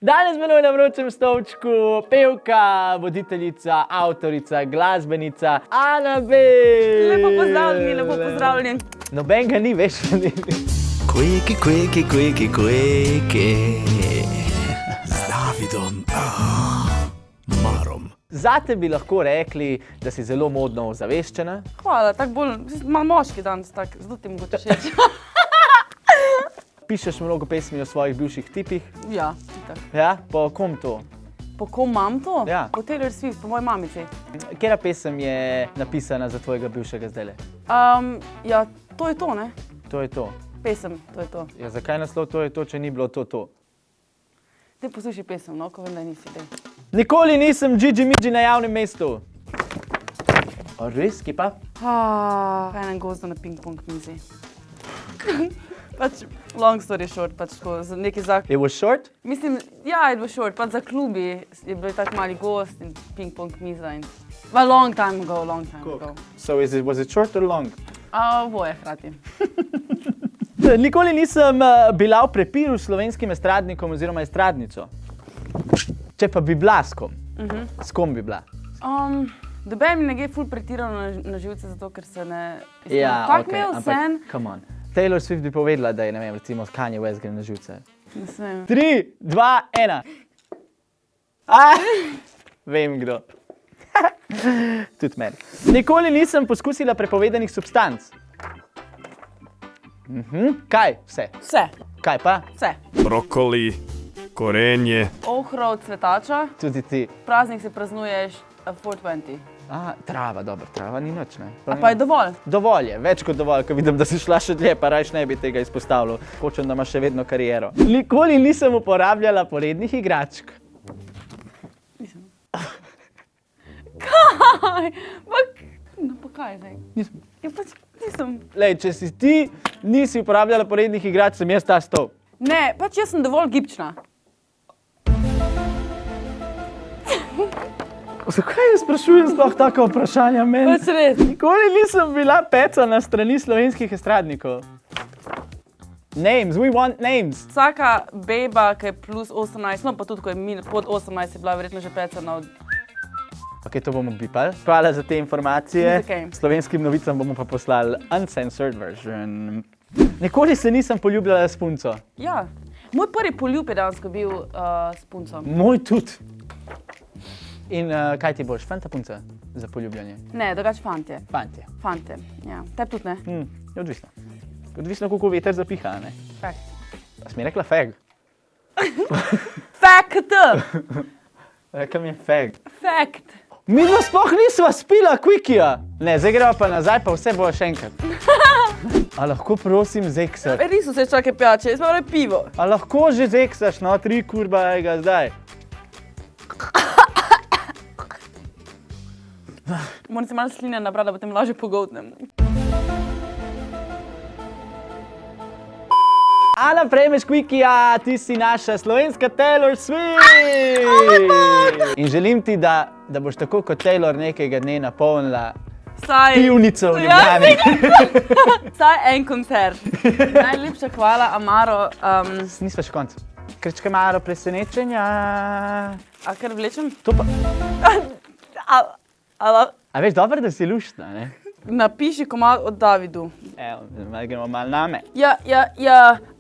Danes menoj na vročem stolčku pevka, voditeljica, avtorica, glasbenica Anabel. Lepo pozdravljeni. Noben ga ni, veš. Quickie. Z Davidom Marom. Zate bi lahko rekli, da si zelo modno ozaveščena. Hvala, tako bolj, malo moški danes, tako, zato ti mogoče všeč. Pišeš mnogo pesmi o svojih bivših tipih. Ja, tako. Ja, po kom to? Po kom imam to? Ja. Po Taylor Swift, po moji mamici. Katera pesem je napisana za tvojega bivšega zdajle? Ja, to je to, ne? To je to. Pesem, to je to. Ja, zakaj naslov to je to, če ni bilo to? Te poslušaj pesem, no, ko vem, da nisi te. Nikoli nisem džidži-midži na javnem mestu. A res, kje pa? Kaj nam gozdo na ping-pong mizi. Pač, long story short, pač tako, za neki It was short? Mislim, ja, it was short, pač za klubi je bil tak mali gost in ping-pong miza in... long time ago. So was it short or long? Oboje hkrati. Nikoli nisem bila v prepiru s slovenskim estradnikom oziroma estradnico. Če pa bi bila s kom? S kom bi bila? Doben mi ne gre ful pretirano na živce, zato ker se ne... Ja, tak okej, imel sen. Come on. Taylor Swift bi povedala, da je, ne vem, recimo Kanye West gre na živce. Ne smem. 3, 2, 1. Vem kdo. Tudi meni. Nikoli nisem poskusila prepovedanih substanc. Kaj? Vse. Vse. Kaj pa? Vse. Brokoli, korenje. Ohrovt, cvetača. Tudi ti. Praznik se praznuješ 420. Trava, dobro, trava ni nič, ne? A pa je dovolj? Dovolj je, več kot dovolj, ko vidim, da si šla še dlje, pa rajš ne bi tega izpostavljal. Hočem, da imaš še vedno kariero. Nikoli nisem uporabljala porednih igračk. Nisem. Kaj? Pa kaj zdaj? Nisem. Ja, pač nisem. Lej, če si ti nisi uporabljala porednih igračk, sem jaz ta stol. Ne, pač jaz sem dovolj gibčna. Zakaj jaz sprašujem sploh taka vprašanja meni? Pač res. Nikoli nisem bila peca na strani slovenskih estradnikov. Names, we want names. Vsaka beba, ki je plus 18, no pa tudi, ko je pod 18, je bila verjetno že pecana od... Ok, to bomo bipali. Hvala za te informacije. Ni okej. Slovenskim novicam bomo pa poslali uncensored version. Nikoli se nisem poljubljala s punco. Ja. Moj prvi poljub je dejansko bil s punco. Moj tudi. In kaj ti boš, fanta punca za poljubljanje? Ne, drugače fantje. Fantje. Fante, ja. Tebi tudi ne? Je odvisno. Odvisno, koliko veter zapiha, ne? Fakt. A si mi rekla feg? Fakt! Rekla mi je feg. Fakt. Mi dva sploh nisva spila Quickia. Ne, zdaj greva pa nazaj, pa vse bo še enkrat. A lahko prosim zeksat? Niso se čakaj pijače, jaz imam pivo. A lahko že zeksaš, no, 3 kurba ga zdaj. Moram se malo sline nabrati, da potem lažje pogoltnem. Ana, prejmeš Quickia, ti si naša slovenska Taylor Swift! In želim ti, da boš tako kot Taylor nekega dne napolnila pivnico v Ljubljani. Vsaj en koncert. Najlepša hvala, Amaro. Nisva še konc. Krčka Amaro presenečenja. A kar vlečem? To pa... A veš, dobro, da si luštna, ne? Napiši komad od Davidu. Evo, gremo malo name. Ja,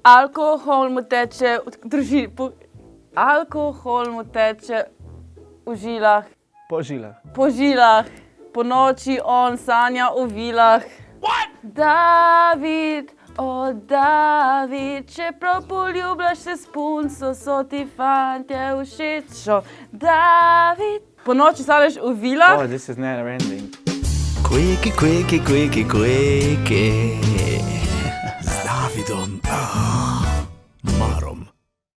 alkohol mu teče alkohol mu teče v žilah. Po žilah. Po žilah. Po noči on sanja o vilah. What? David, David, čeprav poljubljaš se s punco, so ti fantje všečo. David. Po noči sanjaš o vilah. Oh, this is never ending. Quickie. Z Davidom